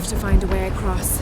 have to find a way across.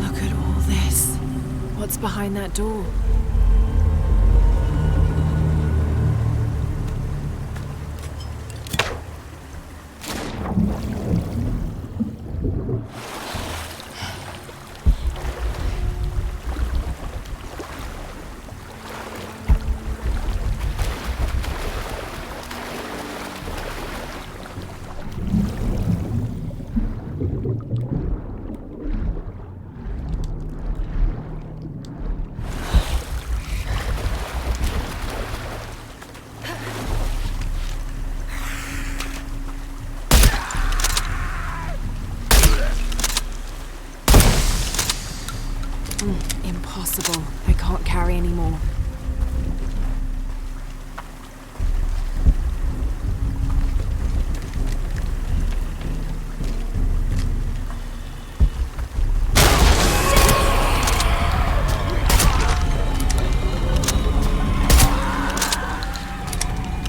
Look at all this. What's behind that door? Impossible. I can't carry anymore.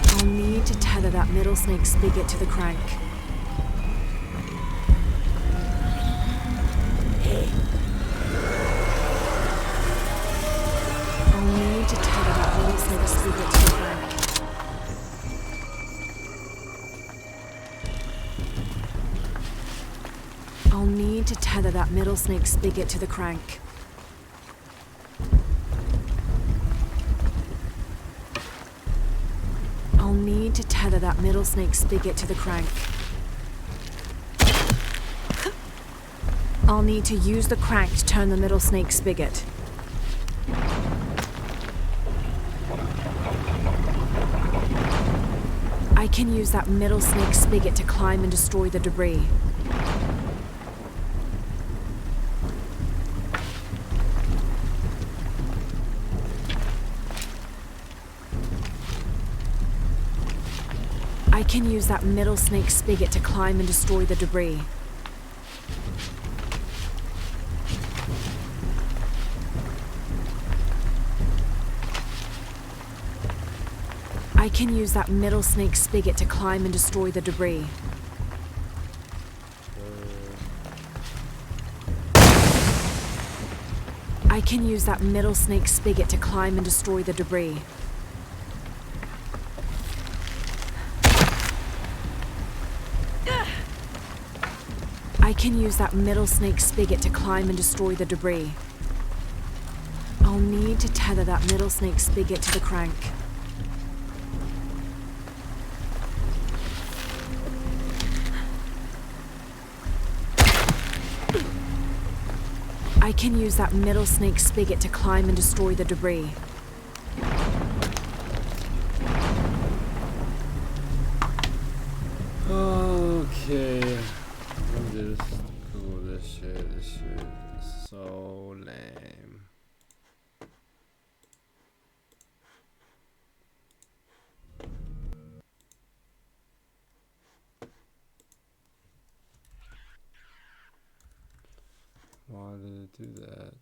I'll need to tether that middle snake spigot to the crank. I'll need to tether that middle snake spigot to the crank. I'll need to tether that middle snake spigot to the crank. I'll need to use the crank to turn the middle snake spigot. I can use that middle snake spigot to climb and destroy the debris. I can use that middle snake spigot to climb and destroy the debris. I can use that middle snake spigot to climb and destroy the debris. I can use that middle snake spigot to climb and destroy the debris. I can use that middle snake spigot to climb and destroy the debris. I'll need to tether that middle snake spigot to the crank. I can use that middle snake spigot to climb and destroy the debris. Okay. This shit is so lame. Why did it do that?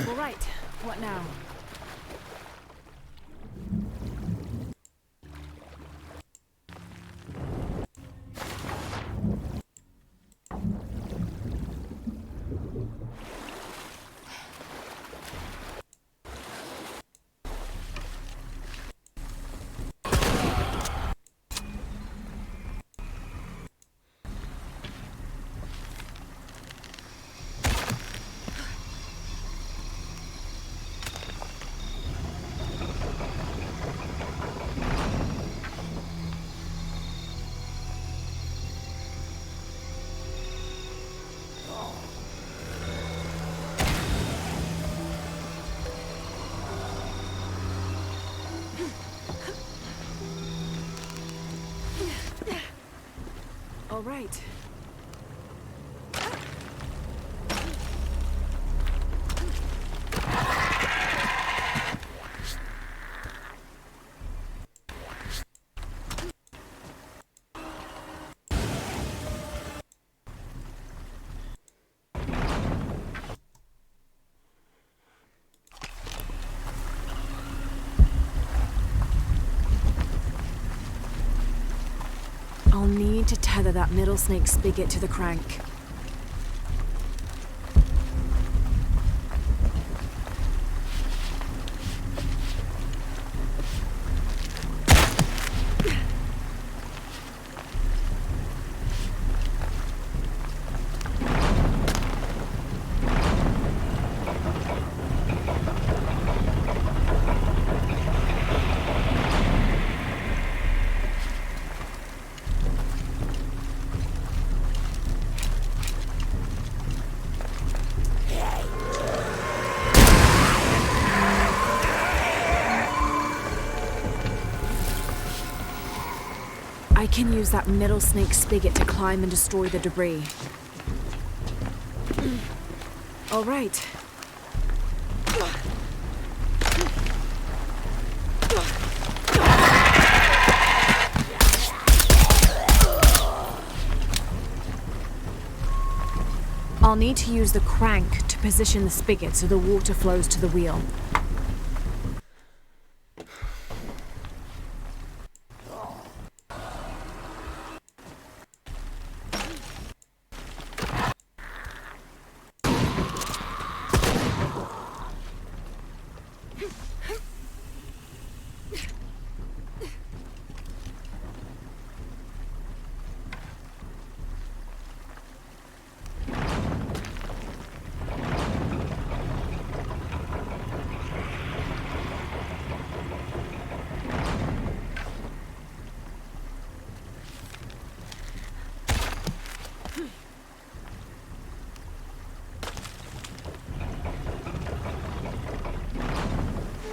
All right, what now? right. I'll need to tether that middle snake spigot to the crank. I can use that middle snake spigot to climb and destroy the debris. All right. I'll need to use the crank to position the spigot so the water flows to the wheel.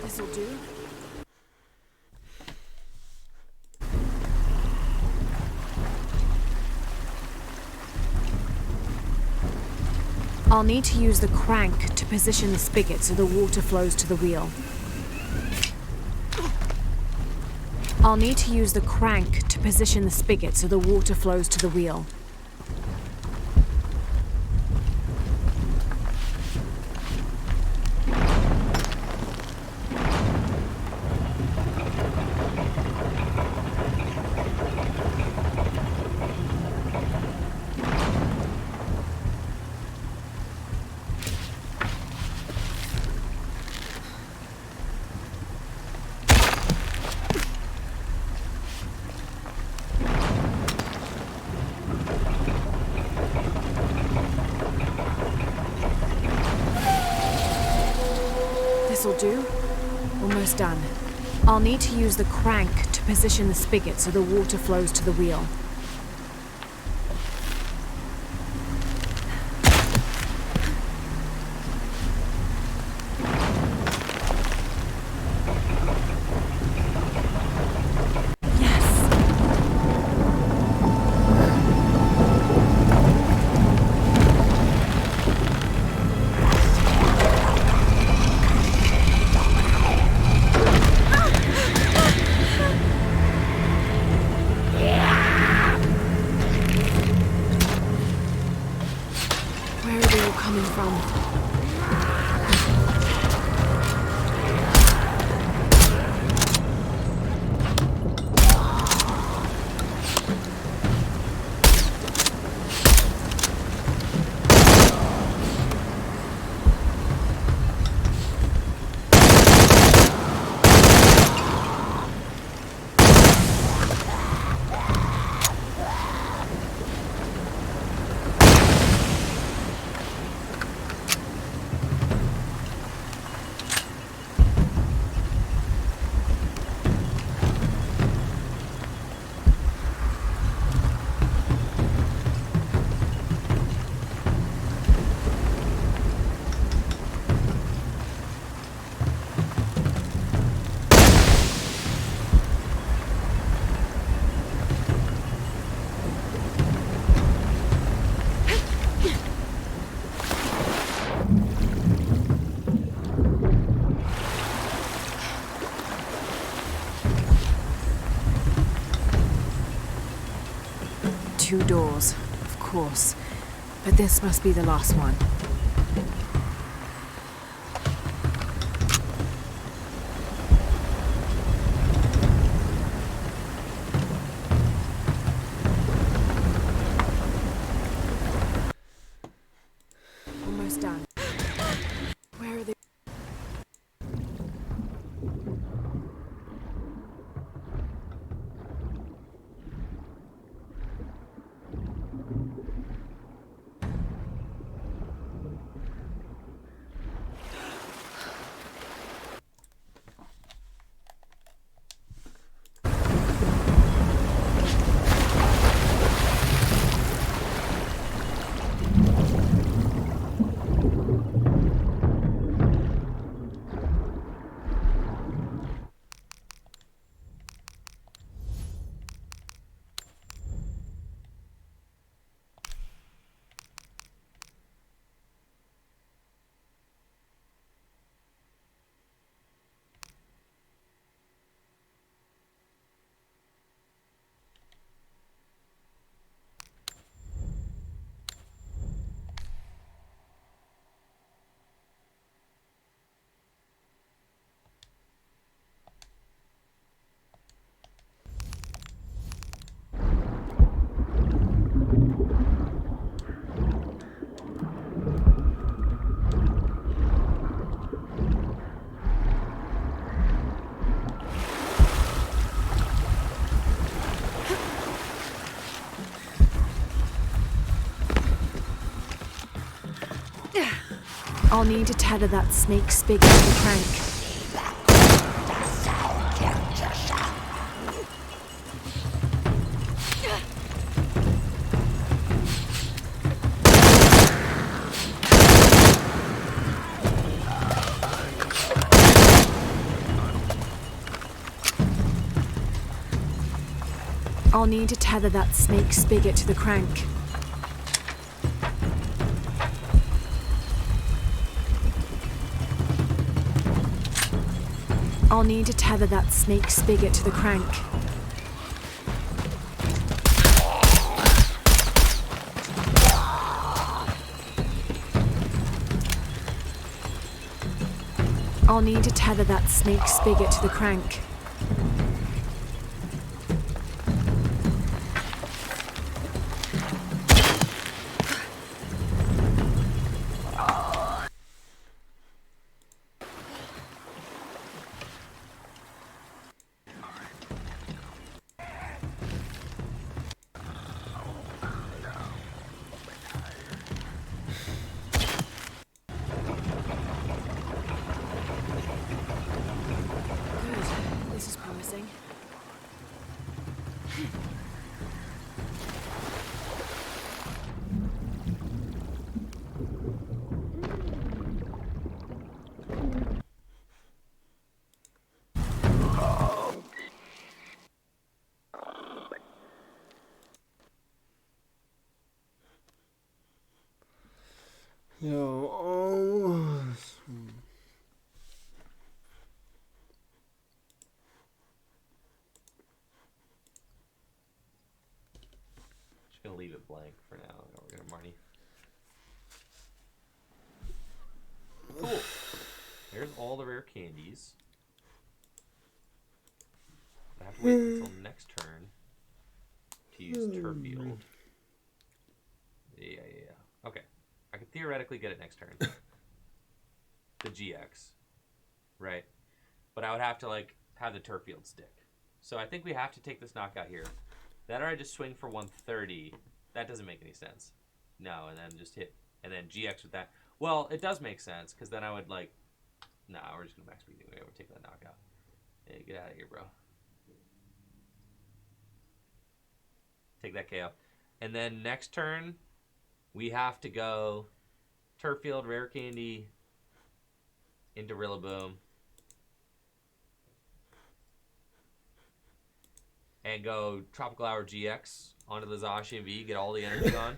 This'll do. I'll need to use the crank to position the spigot so the water flows to the wheel. I'll need to use the crank to position the spigot so the water flows to the wheel. This'll do. Almost done. I'll need to use the crank to position the spigot so the water flows to the wheel. Where are they all coming from? course, but this must be the last one. Almost done. Where are they? I'll need to tether that snake spigot to the crank. I'll need to tether that snake spigot to the crank. I'll need to tether that snake spigot to the crank. I'll need to tether that snake spigot to the crank. This is promising. Yo, almost. Just gonna leave it blank for now. We're gonna Marnie. Cool. There's all the rare candies. I have to wait until next turn to use Turfield. Yeah. Okay. I could theoretically get it next turn. The GX. Right? But I would have to, like, have the Turfield stick. So I think we have to take this knockout here. That or I just swing for 130. That doesn't make any sense. No, and then just hit, and then GX with that. Well, it does make sense, because then I would, like, nah, we're just going to max speed anyway. We're taking that knockout. Hey, get out of here, bro. Take that KO. And then next turn, we have to go Turfield, Rare Candy, into Rillaboom. And go Tropical Hour GX onto the Zacian V, get all the energy on.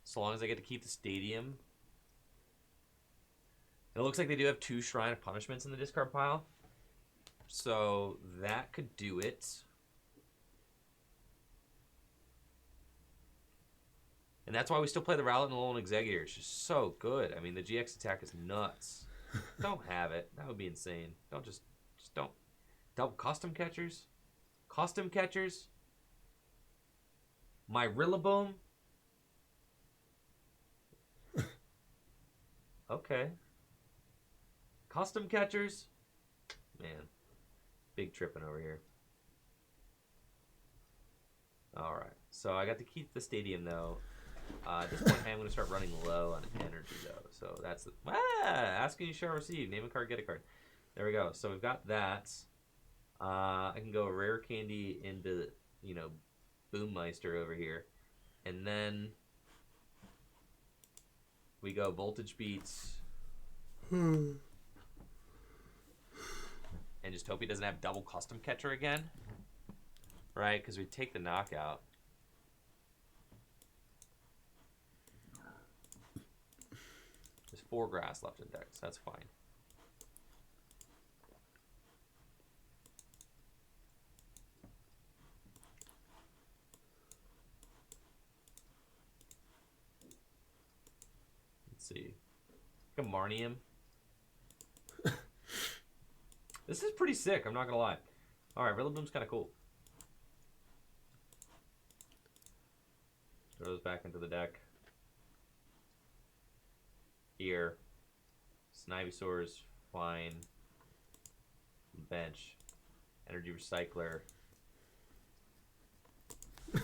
So long as I get to keep the stadium. It looks like they do have 2 Shrine of Punishments in the discard pile. So that could do it. And that's why we still play the Rowlet and Alolan Exeggutor. It's just so good. I mean, the GX attack is nuts. Don't have it. That would be insane. Just don't. Double custom catchers? Custom catchers? My Rillaboom? Okay. Custom catchers? Man. Big tripping over here. Alright. So I got to keep the stadium, though. At this point, I'm going to start running low on energy, though. So that's the... Asking you shall receive. Name a card, get a card. There we go. So we've got that. I can go rare candy into, you know, Boommeister over here. And then we go voltage beats. And just hope he doesn't have double custom catcher again. Right? Because we take the knockout. There's 4 grass left in deck, so that's fine. Let's see. Like a Marnium. This is pretty sick, I'm not gonna lie. Alright, Rillaboom's kinda cool. Throw those back into the deck. Here. Snivysaur's fine. Bench. Energy Recycler. The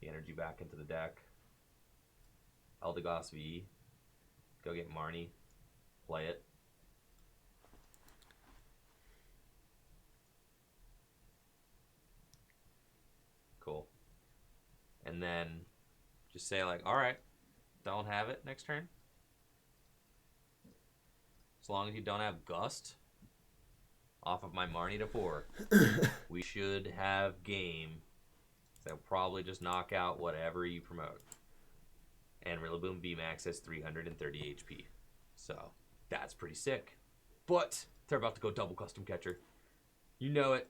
energy back into the deck. Eldegoss V. Go get Marnie. Play it. Cool. And then just say like, alright, don't have it next turn. As long as you don't have Gust off of my Marnie to 4, we should have game. They'll probably just knock out whatever you promote. And Rillaboom VMAX has 330 HP. So, that's pretty sick. But, they're about to go double custom catcher. You know it.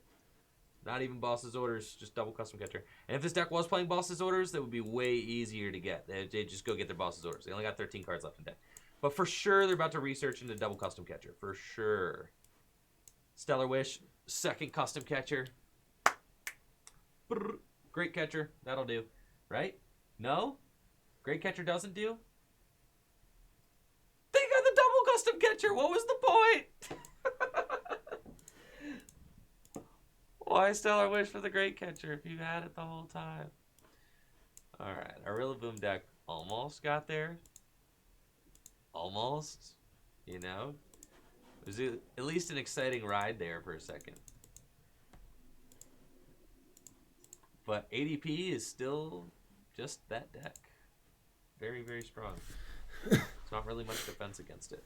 Not even boss's orders, just double custom catcher. And if this deck was playing boss's orders, that would be way easier to get. They'd just go get their boss's orders. They only got 13 cards left in deck. But for sure, they're about to research into double custom catcher. For sure. Stellar Wish, second custom catcher. Brrr. Great catcher, that'll do. Right? No? Great catcher doesn't do? They got the double custom catcher. What was the point? Why Stellar Wish for the great catcher if you've had it the whole time? Alright, our Rillaboom deck almost got there. Almost. You know? It was at least an exciting ride there for a second. But ADP is still just that deck. Very, very strong. There's not really much defense against it.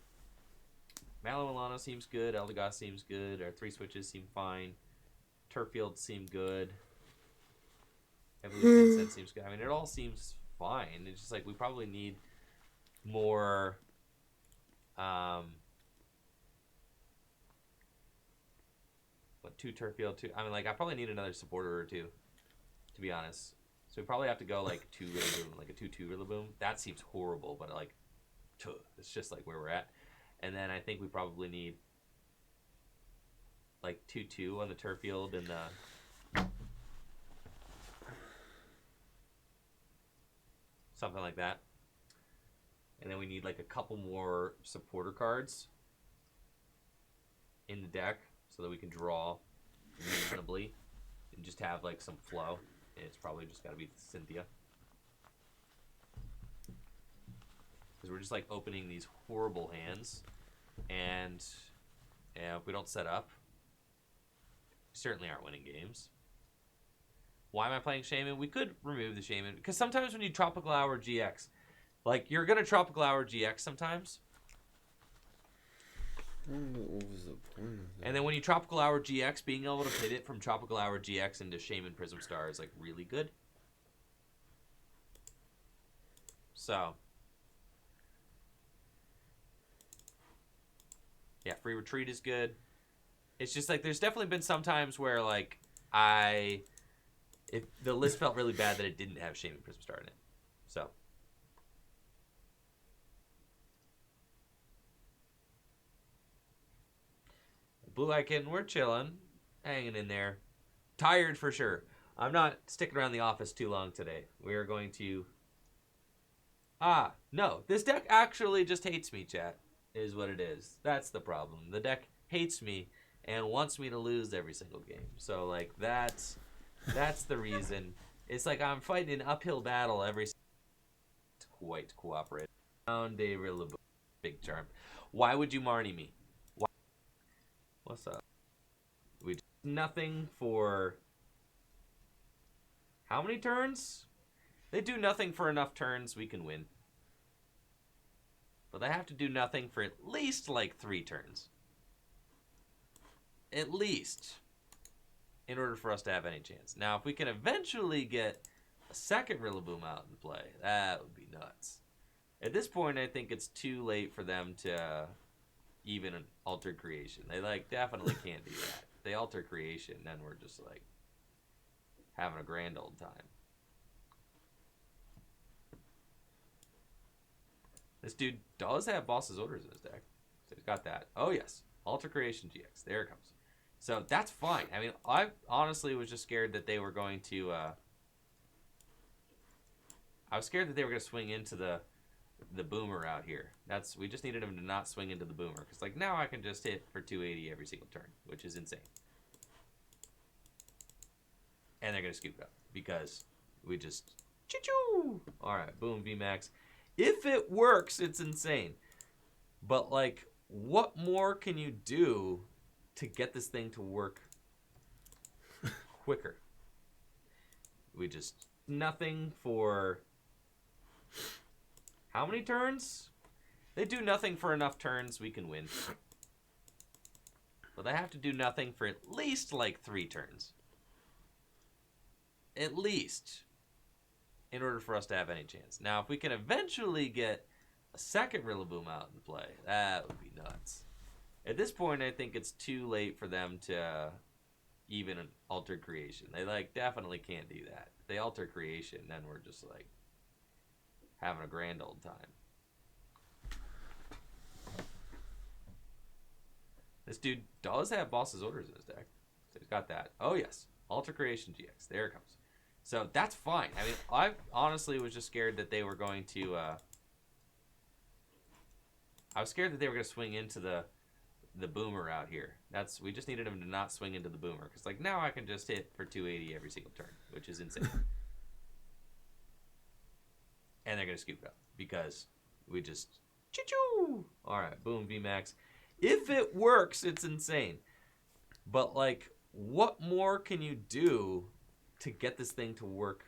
Mallow and Lana seems good. Eldegoss seems good. Our 3 switches seem fine. Turffield seem good. Evolution Incense seems good. I mean, it all seems fine. It's just like we probably need more... what, 2 Turffield, 2... I mean, like, I probably need another supporter or 2. To be honest. So we probably have to go like 2 Rillaboom, like a 2-2 Rillaboom. That seems horrible, but like, it's just like where we're at. And then I think we probably need like 2-2 on the Turffield and something like that. And then we need like a couple more supporter cards in the deck so that we can draw reasonably and just have like some flow. It's probably just got to be Cynthia. Because we're just like opening these horrible hands. And if we don't set up, we certainly aren't winning games. Why am I playing Shaman? We could remove the Shaman. Because sometimes when you Tropical Hour GX, like you're going to Tropical Hour GX sometimes. What was the point of that? And then when you Tropical Hour GX, being able to pivot from Tropical Hour GX into Shaman Prism Star is like really good. So. Yeah, Free Retreat is good. It's just like there's definitely been some times where like The list felt really bad that it didn't have Shaming Prism Star in it. So. Blue Eye Kitten, we're chilling. Hanging in there. Tired for sure. I'm not sticking around the office too long today. We are going to... no. This deck actually just hates me, chat, is what it is. That's the problem. The deck hates me and wants me to lose every single game. So, like, that's the reason. It's like I'm fighting an uphill battle every... It's quite cooperative. Found a real big charm. Why would you Marnie me? Why? What's up? We nothing for... How many turns? They do nothing for enough turns, we can win. But they have to do nothing for at least, like, 3 turns. At least. In order for us to have any chance. Now, if we can eventually get a second Rillaboom out in play, that would be nuts. At this point, I think it's too late for them to even alter creation. They, like, definitely can't do that. If they alter creation, then we're just, like, having a grand old time. This dude does have Boss's Orders in his deck. So he's got that. Oh, yes. Alter Creation GX. There it comes. So that's fine. I mean, I honestly was just scared that they were going to... I was scared that they were going to swing into the Boomer out here. We just needed him to not swing into the Boomer. Because, like, now I can just hit for 280 every single turn, which is insane. And they're going to scoop it up. Because we just... Choo-choo! Alright, boom, VMAX. If it works, it's insane. But, like, what more can you do to get this thing to work quicker? We just... Nothing for... How many turns? They do nothing for enough turns, we can win. But they have to do nothing for at least, like, 3 turns. At least. In order for us to have any chance. Now, if we can eventually get a second Rillaboom out in play, that would be nuts. At this point, I think it's too late for them to even alter creation. They, like, definitely can't do that. If they alter creation, then we're just, like, having a grand old time. This dude does have Boss's Orders in his deck. So he's got that. Oh, yes. Alter Creation GX. There it comes. So that's fine. I mean, I honestly was just scared that they were going to... I was scared that they were going to swing into the Boomer out here. We just needed him to not swing into the Boomer. Because, like, now I can just hit for 280 every single turn, which is insane. And they're going to scoop it up. Because we just... Choo-choo! Alright, boom, VMAX. If it works, it's insane. But, like, what more can you do to get this thing to work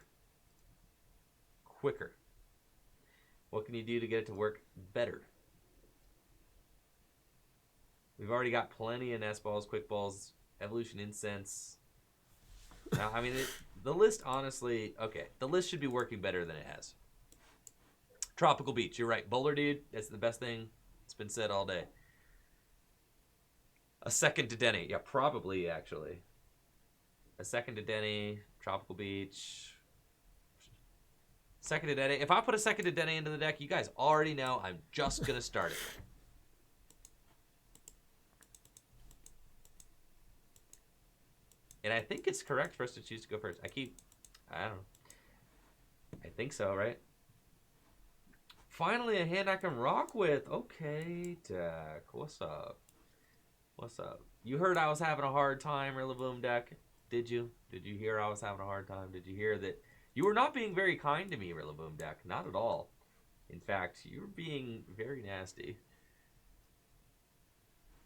quicker? What can you do to get it to work better? We've already got plenty of Nest Balls, Quick Balls, Evolution Incense. Now, I mean, the list, honestly... Okay, the list should be working better than it has. Tropical Beach, you're right. Bowler Dude, that's the best thing. It's been said all day. A second to Denny. Yeah, probably, actually. A second to Denny, Tropical Beach. Second to Denny. If I put a second to Denny into the deck, you guys already know I'm just going to start it. And I think it's correct for us to choose to go first. I don't know. I think so, right? Finally, a hand I can rock with. Okay, deck. What's up? What's up? You heard I was having a hard time, Rillaboom deck. Did you? Did you hear I was having a hard time? Did you hear that you were not being very kind to me, Rillaboom deck? Not at all. In fact, you were being very nasty.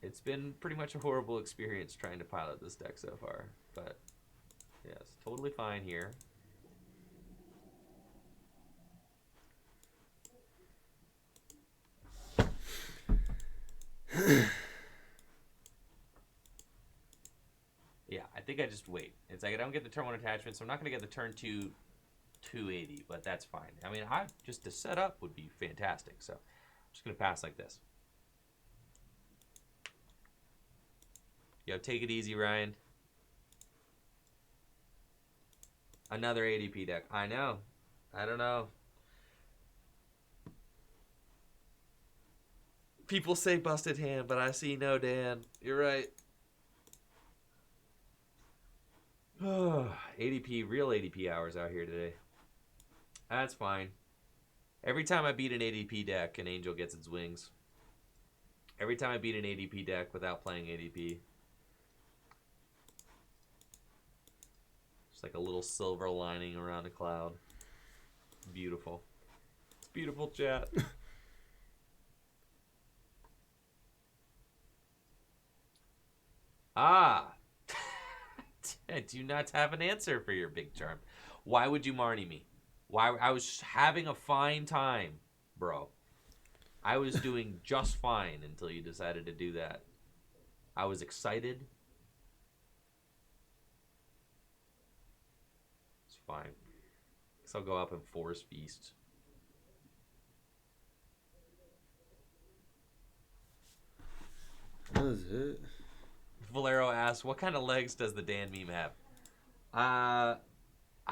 It's been pretty much a horrible experience trying to pilot this deck so far. But, yes, totally fine here. Yeah, I think I just wait. It's like I don't get the turn 1 attachment, so I'm not going to get the turn 2 280, but that's fine. I mean, just to set up would be fantastic, so I'm just going to pass like this. Yo, take it easy, Ryan. Another ADP deck. I know. I don't know. People say busted hand, but I see no Dan. You're right. ADP, real ADP hours out here today. That's fine. Every time I beat an ADP deck, an angel gets its wings. Every time I beat an ADP deck without playing ADP. It's like a little silver lining around a cloud. Beautiful. It's beautiful, chat. Ah. I do not have an answer for your big charm. Why would you Marnie me? Why? I was having a fine time, bro. I was doing just fine until you decided to do that. I was excited. It's fine. Guess I'll go up and Force Feast. That was it. Valero asks, what kind of legs does the Dan meme have? I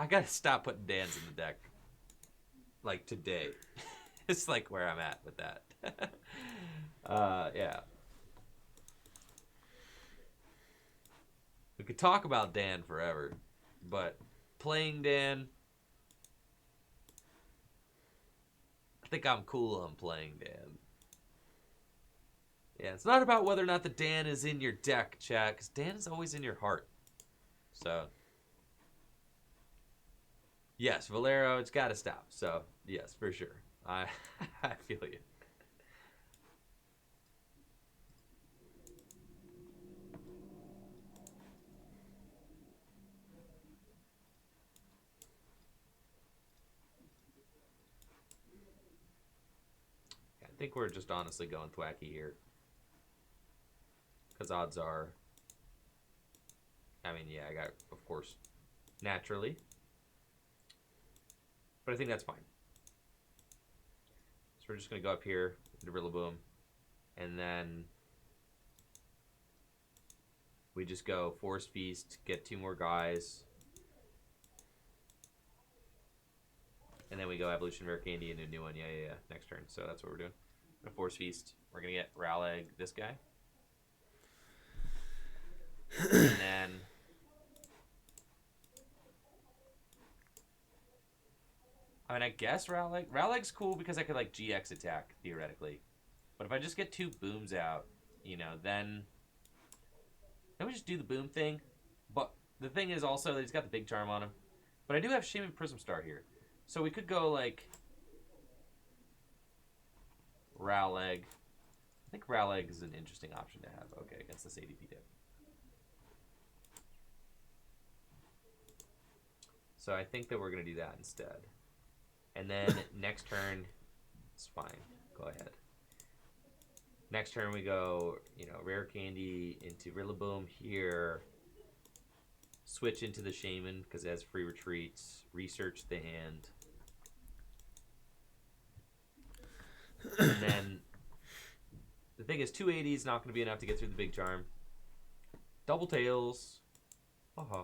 gotta stop putting Dans in the deck. Like today. It's like where I'm at with that. Yeah. We could talk about Dan forever, but playing Dan, I think I'm cool on playing Dan. Yeah, it's not about whether or not the Dan is in your deck, chat, because Dan is always in your heart. So, yes, Valero, it's got to stop. So, yes, for sure. I feel you. I think we're just honestly going thwacky here. Because odds are, I mean, yeah, I got, of course, naturally. But I think that's fine. So we're just going to go up here into Rillaboom. And then we just go Force Feast, get 2 more guys. And then we go Evolution Rare Candy into a new one. Yeah. Next turn. So that's what we're doing. We're gonna Force Feast. We're going to get Rowleg, this guy. And then I mean, I guess Rowleg's cool because I could like GX attack theoretically, but if I just get 2 booms out, you know, then we just do the boom thing. But the thing is also that he's got the big charm on him. But I do have Shaman Prism Star here, so we could go like Rowleg. I think Rowleg is an interesting option to have. Okay, against this ADP deck. So I think that we're going to do that instead. And then next turn, it's fine. Go ahead. Next turn we go, you know, Rare Candy into Rillaboom here. Switch into the Shaman because it has free retreats. Research the hand. And then the thing is 280 is not going to be enough to get through the big charm. Double Tails. Uh-huh.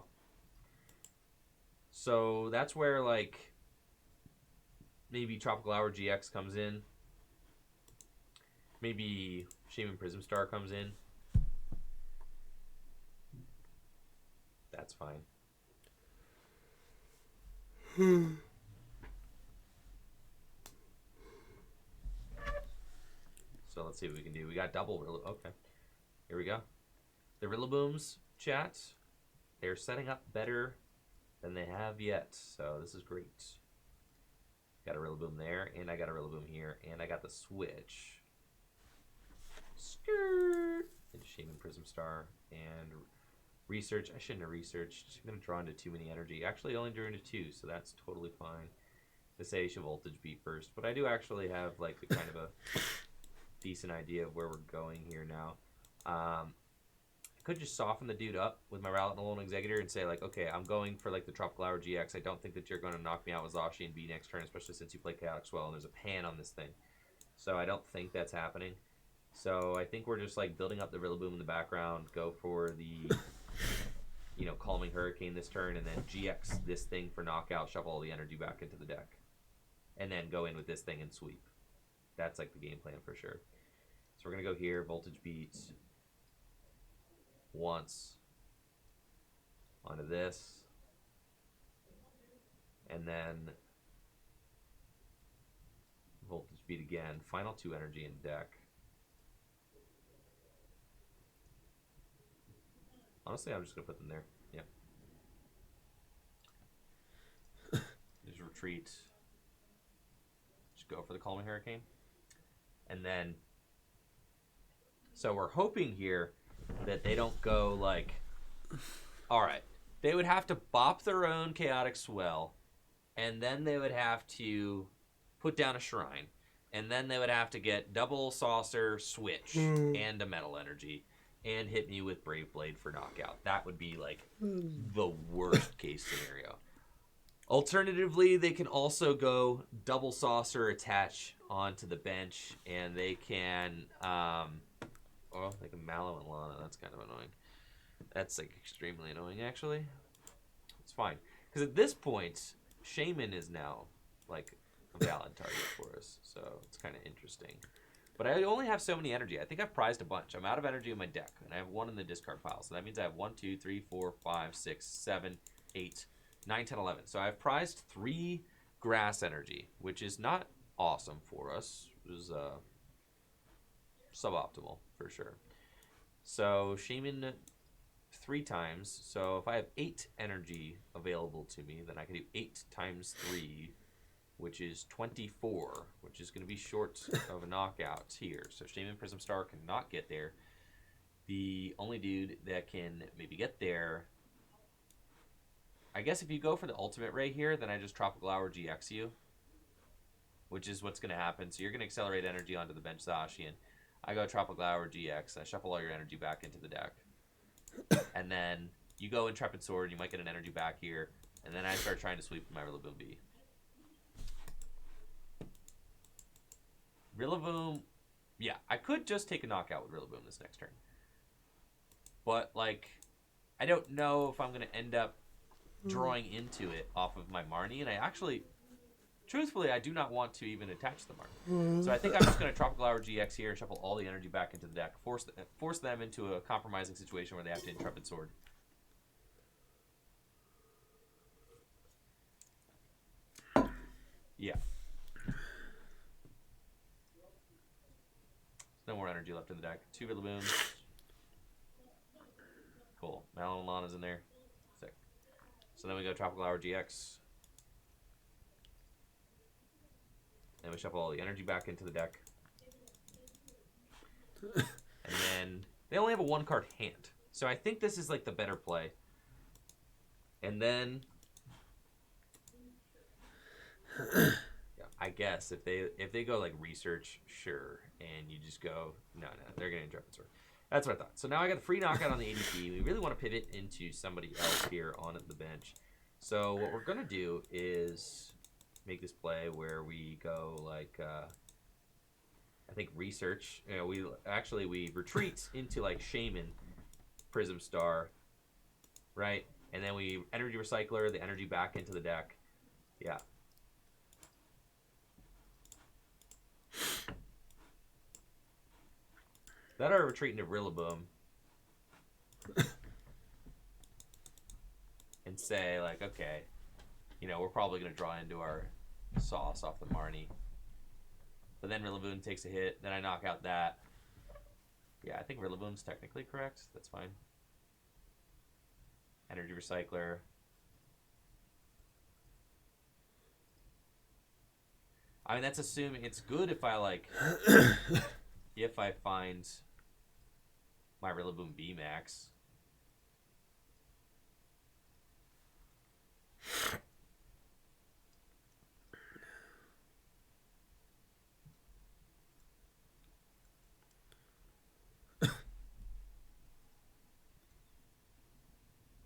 So that's where, like, maybe Tropical Hour GX comes in. Maybe Shaman Prism Star comes in. That's fine. So let's see what we can do. We got double Rillaboom. Okay. Here we go. The Rillabooms, chat, they're setting up better than they have yet. So this is great. Got a Rillaboom there, and I got a Rillaboom here, and I got the switch. Skirt! Into Shaman Prism Star, and research. I shouldn't have researched. I'm going to draw into too many energy. Actually, only drew into 2, so that's totally fine. To say should Voltage beat first, but I do actually have like the kind of a decent idea of where we're going here now. I could just soften the dude up with my Rowlet and Alolan Executor and say like, okay, I'm going for like the Tropical Hour GX. I don't think that you're going to knock me out with Zashi and B next turn, especially since you play Chaotic Swell and there's a pan on this thing. So I don't think that's happening. So I think we're just like building up the Rillaboom in the background. Go for the you know, Calming Hurricane this turn, and then GX this thing for knockout, shuffle all the energy back into the deck. And then go in with this thing and sweep. That's like the game plan for sure. So we're going to go here, Voltage Beat once onto this. And then Voltage Beat again. Final 2 energy in deck. Honestly, I'm just going to put them there. Yeah. Just retreat. Just go for the Calming Hurricane. And then, so we're hoping here that they don't go like, all right, they would have to bop their own Chaotic Swell, and then they would have to put down a Shrine, and then they would have to get double Saucer, Switch, and a Metal Energy, and hit me with Brave Blade for knockout. That would be like the worst case scenario. Alternatively, they can also go double Saucer, attach onto the bench, and they can, they can Mallow and Lana. That's kind of annoying. That's like extremely annoying, actually. It's fine. Because at this point, Shaman is now like a valid target for us. So it's kind of interesting. But I only have so many energy. I think I've prized a bunch. I'm out of energy in my deck. And I have 1 in the discard pile. So that means I have 1, 2, 3, 4, 5, 6, 7, 8, 9, 10, 11. So I've prized 3 grass energy, which is not awesome for us. It was suboptimal for sure. So Shaman 3 times. So if I have 8 energy available to me, then I can do 8 times 3, which is 24, which is going to be short of a knockout here. So Shaman Prism Star cannot get there. The only dude that can maybe get there, I guess if you go for the ultimate ray here, then I just Tropical Hour GX you, which is what's going to happen. So you're going to accelerate energy onto the bench, Zacian. I go Tropical Hour GX. I shuffle all your energy back into the deck. And then you go Intrepid Sword. You might get an energy back here. And then I start trying to sweep my Rillaboom B. Rillaboom, yeah, I could just take a knockout with Rillaboom this next turn. But, like, I don't know if I'm going to end up drawing into it off of my Marnie. And I actually, truthfully, I do not want to even attach the Marnie. So I think I'm just going to Tropical Hour GX here, shuffle all the energy back into the deck, force them into a compromising situation where they have to Intrepid Sword. Yeah. No more energy left in the deck. 2 Rillabooms. Cool. Mallow and Lana's in there. Sick. So then we go Tropical Hour GX. And we shuffle all the energy back into the deck. And then they only have a 1-card hand. So I think this is like the better play. And then I guess if they go like research, sure, and you just go no, they're gonna Intrepid Sword. That's what I thought. So now I got a free knockout on the ADP. We really want to pivot into somebody else here on the bench. So what we're gonna do is make this play where we go like I think research. You know, we retreat into like Shaman, Prism Star, right, and then we energy recycler the energy back into the deck. Yeah. That or retreat into Rillaboom and say, like, okay, you know, we're probably going to draw into our sauce off the Marnie. But then Rillaboom takes a hit, then I knock out that. Yeah, I think Rillaboom's technically correct. That's fine. Energy Recycler. I mean, that's assuming it's good if I, like, if I find my Rillaboom B max.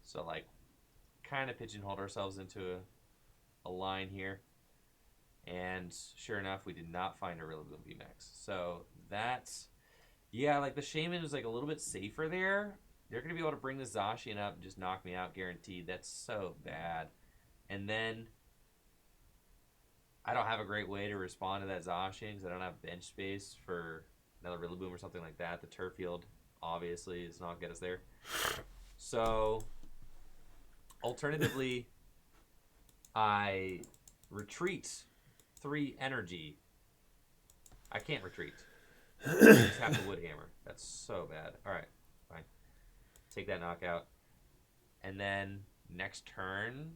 So, like, kind of pigeonholed ourselves into a line here. And sure enough, we did not find a Rillaboom B max. So that's, yeah, like the Shaman was like a little bit safer there. They're going to be able to bring the Zacian up and just knock me out guaranteed. That's so bad. And then I don't have a great way to respond to that Zacian because I don't have bench space for another Rillaboom or something like that. The turf field obviously is not get us there. So alternatively, I retreat 3 energy. I can't retreat. I just have the Wood Hammer. That's so bad. Alright, fine. Take that knockout. And then next turn,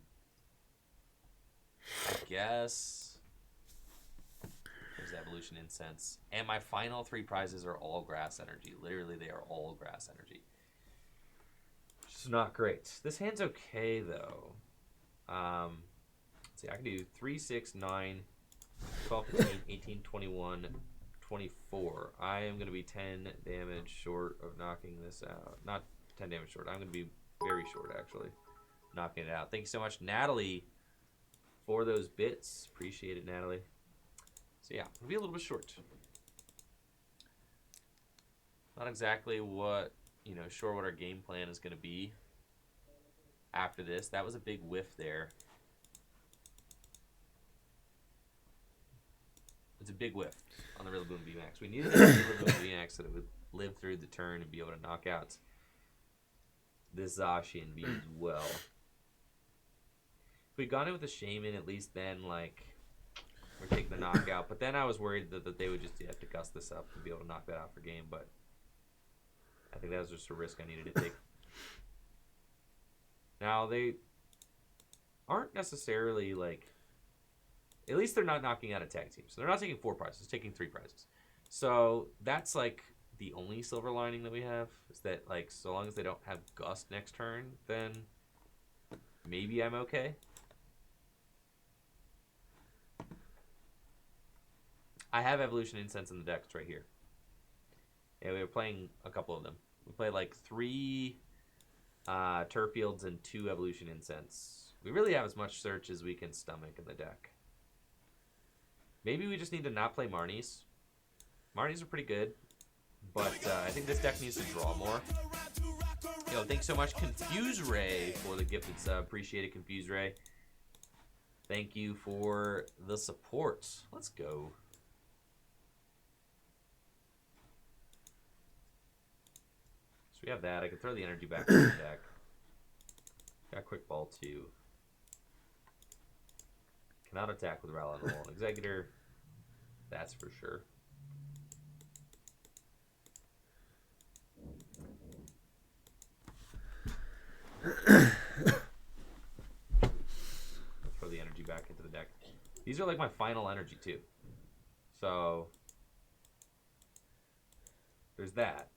I guess there's Evolution Incense. And my final 3 prizes are all grass energy. Literally, they are all grass energy. Which is not great. This hand's okay, though. Let's see, I can do 3, 6, 9, 12, 15, 18, 21, 24. I am going to be 10 damage short of knocking this out. Not 10 damage short. I'm going to be very short, actually, knocking it out. Thank you so much, Natalie, for those bits. Appreciate it, Natalie. So, yeah, it'll be a little bit short. Not exactly what, sure what our game plan is going to be after this. That was a big whiff there. It's a big whiff on the Rillaboom VMAX. We needed a Rillaboom VMAX so that it would live through the turn and be able to knock out this Zacian V as well. If we'd gone in with a Shaman, at least then, we're taking the knockout. But then I was worried that they would just have to gust this up and be able to knock that out for game. But I think that was just a risk I needed to take. Now, they aren't necessarily, at least they're not knocking out a tag team. So they're not taking 4 prizes, taking 3 prizes. So that's, the only silver lining that we have. Is that, so long as they don't have Gust next turn, then maybe I'm okay. I have Evolution Incense in the deck. It's right here. Yeah, we were playing a couple of them. We played, 3 Turf Fields and 2 Evolution Incense. We really have as much search as we can stomach in the deck. Maybe we just need to not play Marnies. Marnies are pretty good, but I think this deck needs to draw more. Thanks so much, Confuse Ray, for the gifted sub. Appreciate it, Confuse Ray. Thank you for the support. Let's go. So we have that. I can throw the energy back in the deck. Got Quick Ball too. Cannot attack with Rally on the Wall. Executor, that's for sure. Throw the energy back into the deck. These are my final energy too. So there's that.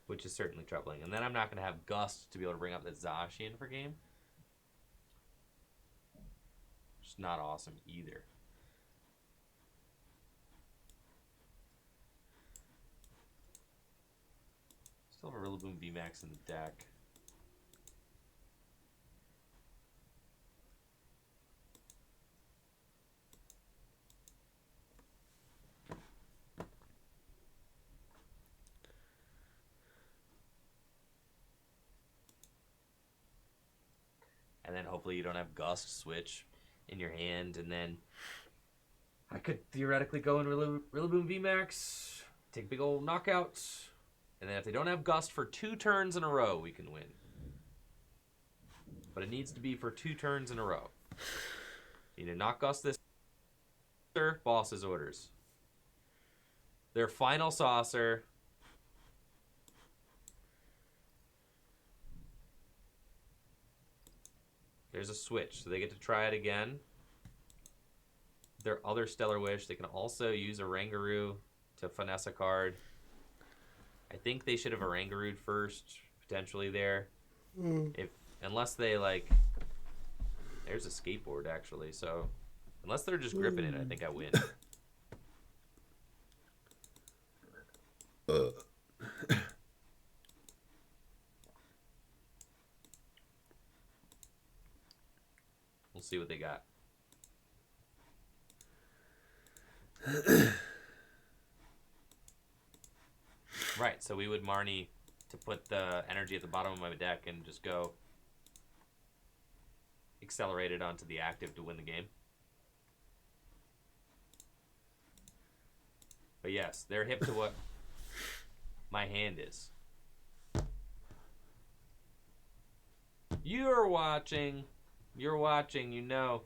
Which is certainly troubling. And then I'm not going to have Gust to be able to bring up the Zacian for game. Which is not awesome either. Still have a Rillaboom VMAX in the deck. And then hopefully you don't have Gust switch in your hand. And then I could theoretically go in Rillaboom VMAX, take big old knockouts. And then if they don't have Gust for 2 turns in a row, we can win. But it needs to be for 2 turns in a row. You need to not Gust this. Boss's orders. Their final saucer. There's a switch, so they get to try it again. Their other Stellar Wish, they can also use a Rangaroo to finesse a card. I think they should have a Rangaroo first, potentially there. Unless they there's a skateboard actually, so unless they're just gripping it, I think I win. We'll see what they got. Right, So we would Marnie to put the energy at the bottom of my deck and just go accelerate it onto the active to win the game. But yes, they're hip to what my hand is. You're watching. You're watching, you know.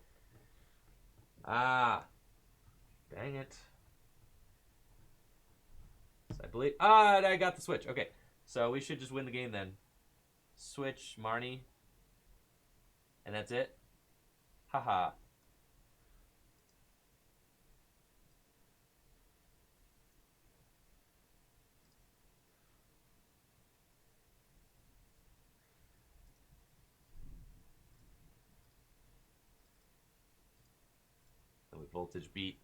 Ah. Dang it. So I believe... Ah, I got the switch. Okay. So we should just win the game then. Switch, Marnie. And that's it. Haha. And we voltage beat.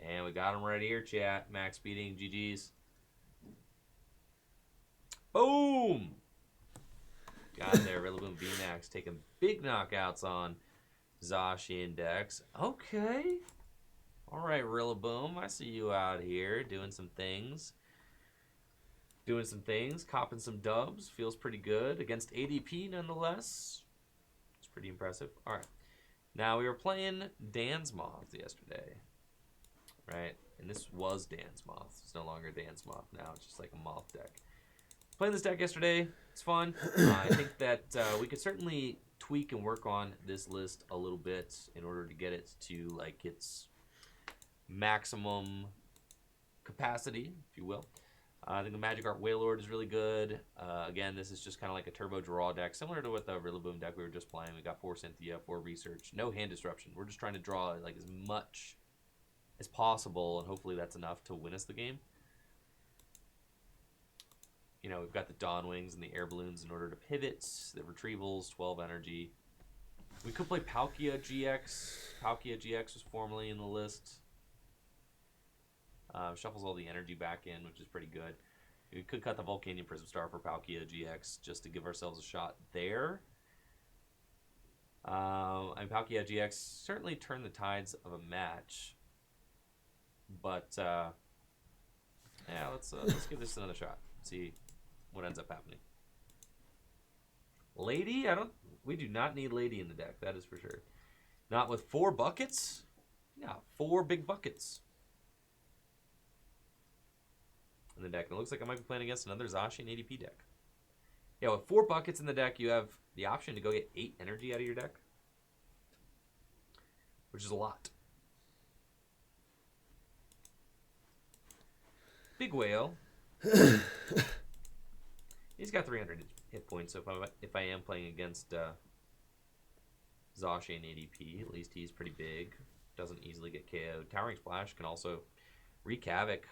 And we got him right here, chat. Max beating GG's. Boom! Got there. Rillaboom VMAX taking big knockouts on Zacian decks. Okay. Alright, Rillaboom. I see you out here doing some things. Copping some dubs. Feels pretty good. Against ADP, nonetheless. It's pretty impressive. Alright. Now, we were playing Dan's Moth yesterday. Right? And this was Dan's Moth. It's no longer Dan's Moth now. It's just like a Moth deck. Playing this deck yesterday. It's fun. I think that we could certainly tweak and work on this list a little bit in order to get it to like its maximum capacity, if you will. I think the Magikarp Wailord is really good. Again, this is just kind of like a turbo draw deck, similar to what the Rillaboom deck we were just playing. We got 4 Cynthia, 4 Research, no hand disruption. We're just trying to draw like as much as possible, and hopefully that's enough to win us the game. You know, we've got the Dawn Wings and the Air Balloons in order to pivot, the Retrievals, 12 energy. We could play Palkia GX. Palkia GX was formerly in the list. Shuffles all the energy back in, which is pretty good. We could cut the Volcanion Prism Star for Palkia GX just to give ourselves a shot there. And Palkia GX certainly turned the tides of a match. But, yeah, let's give this another shot. See what ends up happening. Lady? We do not need Lady in the deck, that is for sure. Not with 4 buckets? Yeah, 4 big buckets in the deck. And it looks like I might be playing against another Zacian ADP deck. Yeah, with 4 buckets in the deck, you have the option to go get 8 energy out of your deck, which is a lot. Big Whale. He's got 300 hit points, so if I am playing against Zacian ADP, at least he's pretty big. Doesn't easily get KO'd. Towering Splash can also wreak havoc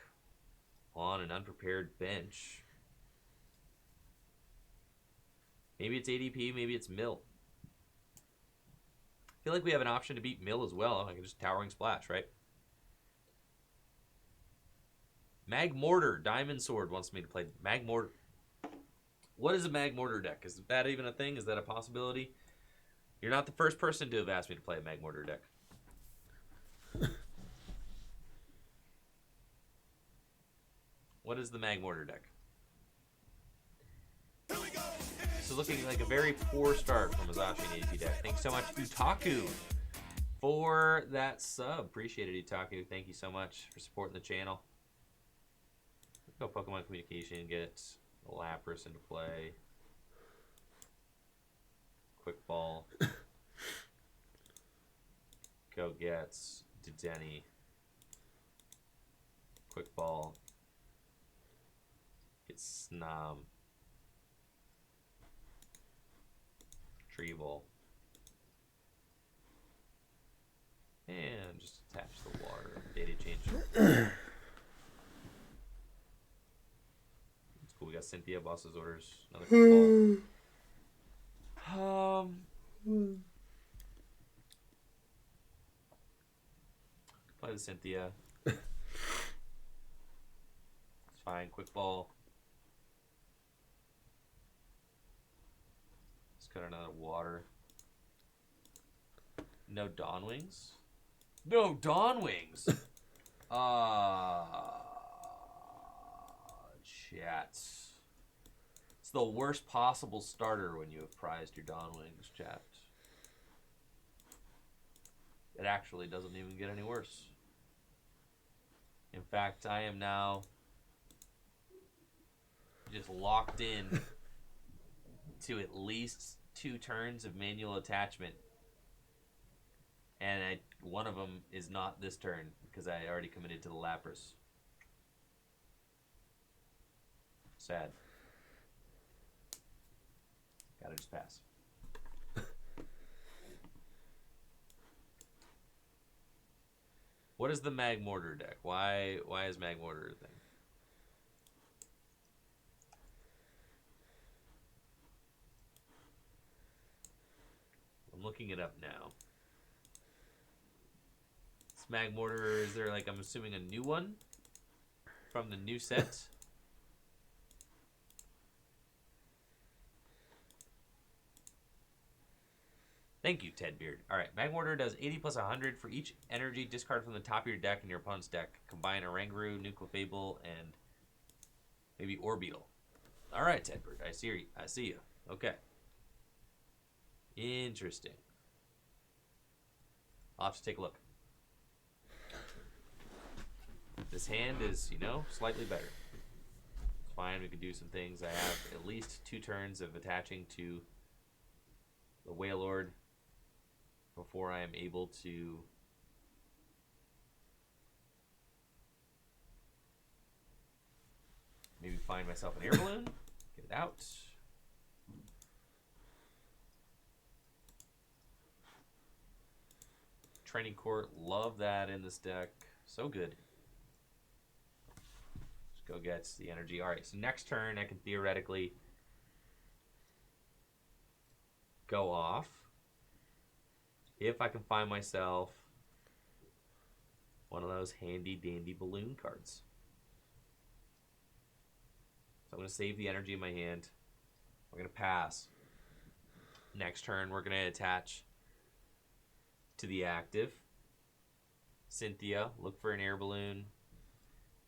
on an unprepared bench. Maybe it's ADP, maybe it's Mill. I feel like we have an option to beat Mill as well. I can just Towering Splash, right? Mag Mortar, Diamond Sword wants me to play Mag Mortar. What is a Mag Mortar deck? Is that even a thing? Is that a possibility? You're not the first person to have asked me to play a Mag Mortar deck. What is the Mag Mortar deck? So looking like a very poor start from a Zacian ADP deck. Thanks so much, Utaku, for that sub. Appreciate it, Utaku. Thank you so much for supporting the channel. Go Pokemon Communication, get Lapras into play. Quick Ball. Go gets Dedenne. Quick Ball. Get Snob. Retrieval. And just attach the water. Data change. Cool, we got Cynthia, Boss's Orders, another Quick Ball. Play the Cynthia. It's fine. Quick Ball. Let's cut another water. No Dawn Wings? No Dawn Wings! Chat. It's the worst possible starter when you have prized your Dawn Wings, chat. It actually doesn't even get any worse. In fact, I am now just locked in to at least 2 turns of manual attachment. And one of them is not this turn because I already committed to the Lapras. Sad. Gotta just pass. What is the Mag Mortar deck? Why is Mag Mortar a thing? I'm looking it up now. This Mag Mortar, is there like, I'm assuming a new one from the new set? Thank you, Ted Beard. All right, Mag Mortar does 80 plus 100 for each energy discard from the top of your deck and your opponent's deck. Combine a Rangaroo, Nucleafable, and maybe Orbeetle. All right, Ted Beard, I see you. Okay. Interesting. I'll have to take a look. This hand is, you know, slightly better. It's fine, we could do some things. I have at least 2 turns of attaching to the Wailord before I am able to maybe find myself an air balloon, get it out. Training Court, love that in this deck. So good. Just go get the energy. All right, so next turn I can theoretically go off if I can find myself one of those handy dandy balloon cards. So I'm going to save the energy in my hand. We're going to pass. Next turn we're going to attach to the active. Cynthia, look for an air balloon.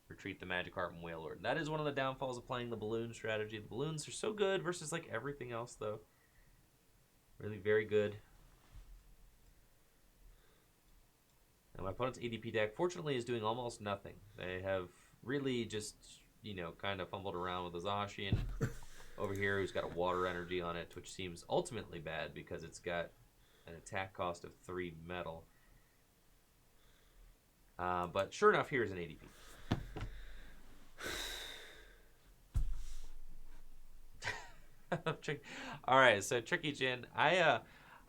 Retreat the Magikarp and Wailord. That is one of the downfalls of playing the balloon strategy. The balloons are so good versus like everything else though. Really very good. And my opponent's ADP deck, fortunately, is doing almost nothing. They have really just, you know, kind of fumbled around with a Zacian over here who's got a water energy on it, which seems ultimately bad because it's got an attack cost of 3 metal. But sure enough, here's an ADP. All right, so Tricky Jin, I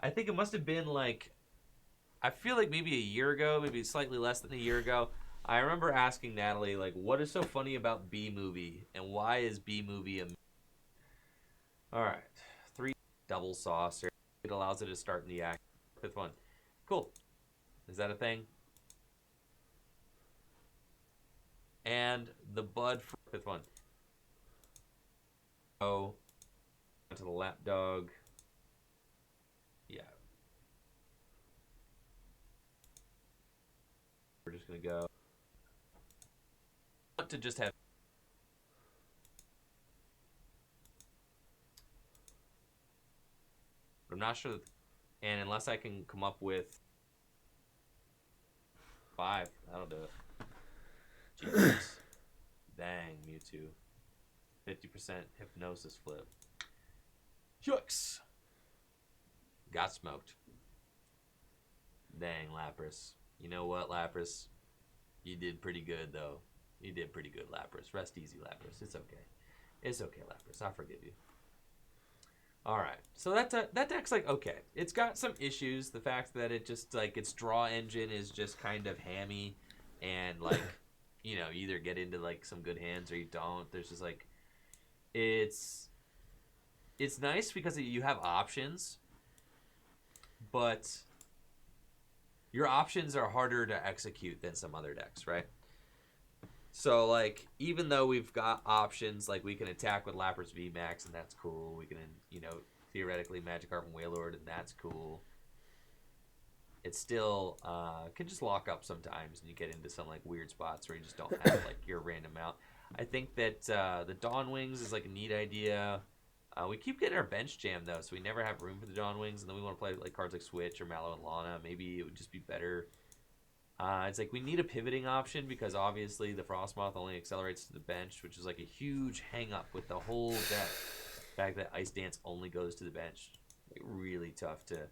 think it must have been like, I feel like maybe a year ago, maybe slightly less than a year ago, I remember asking Natalie, like, what is so funny about B-Movie, and why is B-Movie a... All right, 3 double saucer. It allows it to start in the act. 5th one. Cool. Is that a thing? And the bud for 5th one. Oh, to the lapdog. Yeah. We're just gonna go. I want to just have. I'm not sure that, and unless I can come up with 5, that'll do it. Jesus. Dang, Mewtwo. 50% hypnosis flip. Shucks. Got smoked. Dang, Lapras. You know what, Lapras? You did pretty good, though. You did pretty good, Lapras. Rest easy, Lapras. It's okay. It's okay, Lapras. I forgive you. Alright. So that deck's like, okay. It's got some issues. The fact that it just, like, its draw engine is just kind of hammy. And, like, you know, you either get into, like, some good hands or you don't. There's just, like, it's nice because you have options, but your options are harder to execute than some other decks, right? So, like, even though we've got options, like, we can attack with Lapras VMAX, and that's cool. We can, you know, theoretically Magikarp and Wailord, and that's cool. It still can just lock up sometimes, and you get into some, like, weird spots where you just don't have, like, your random out. I think that the Dawn Wings is like a neat idea. We keep getting our bench jammed though, so we never have room for the Dawn Wings, and then we want to play like cards like Switch or Mallow and Lana. Maybe it would just be better. It's like we need a pivoting option because obviously the Frostmoth only accelerates to the bench, which is like a huge hang up with the whole deck. The fact that Ice Dance only goes to the bench. Really tough to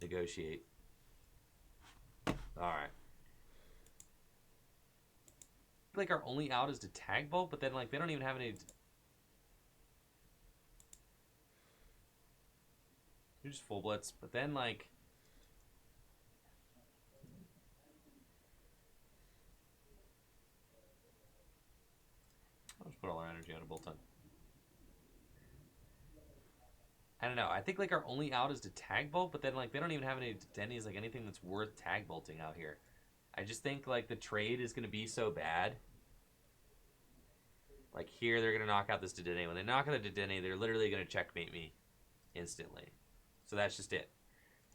negotiate. Alright. Like our only out is to tag bolt, but then like they don't even have any. You're just full blitz, but then like. I'll just put all our energy on a bolt on. I don't know. I think like our only out is to tag bolt, but then like they don't even have any Denny's, like anything that's worth tag bolting out here. I just think like the trade is gonna be so bad. Like here they're gonna knock out this Dedenne. When they knock out the Dedenne, they're literally gonna checkmate me instantly. So that's just it.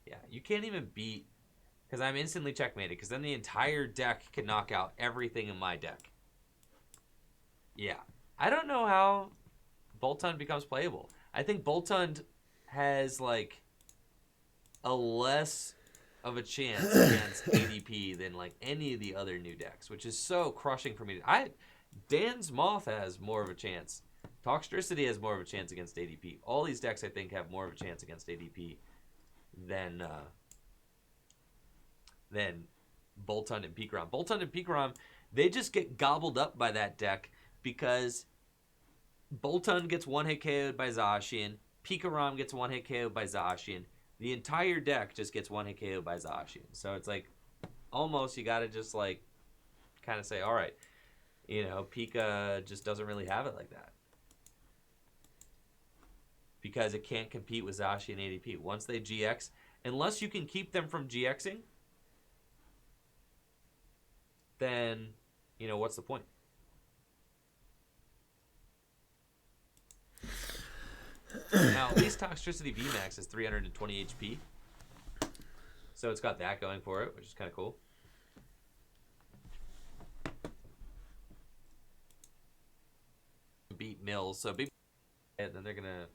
Yeah, you can't even beat because I'm instantly checkmated because then the entire deck can knock out everything in my deck. Yeah. I don't know how Boltund becomes playable. I think Boltund has like a less of a chance against ADP than like any of the other new decks, which is so crushing for me. Dan's Moth has more of a chance. Toxtricity has more of a chance against ADP. All these decks I think have more of a chance against ADP than Boltund and Pikarom. Boltund and Pikarom, they just get gobbled up by that deck because Boltund gets one-hit KO'd by Zacian. Pikarom gets one-hit KO'd by Zacian. The entire deck just gets one-hit KO'd by Zacian. So it's like, almost you got to just like kind of say, all right, you know, Pika just doesn't really have it like that. Because it can't compete with Zacian and ADP. Once they GX, unless you can keep them from GXing, then, you know, what's the point? Now, at least Toxtricity VMAX is 320 HP. So it's got that going for it, which is kind of cool. Beat Mills, so and then they're going to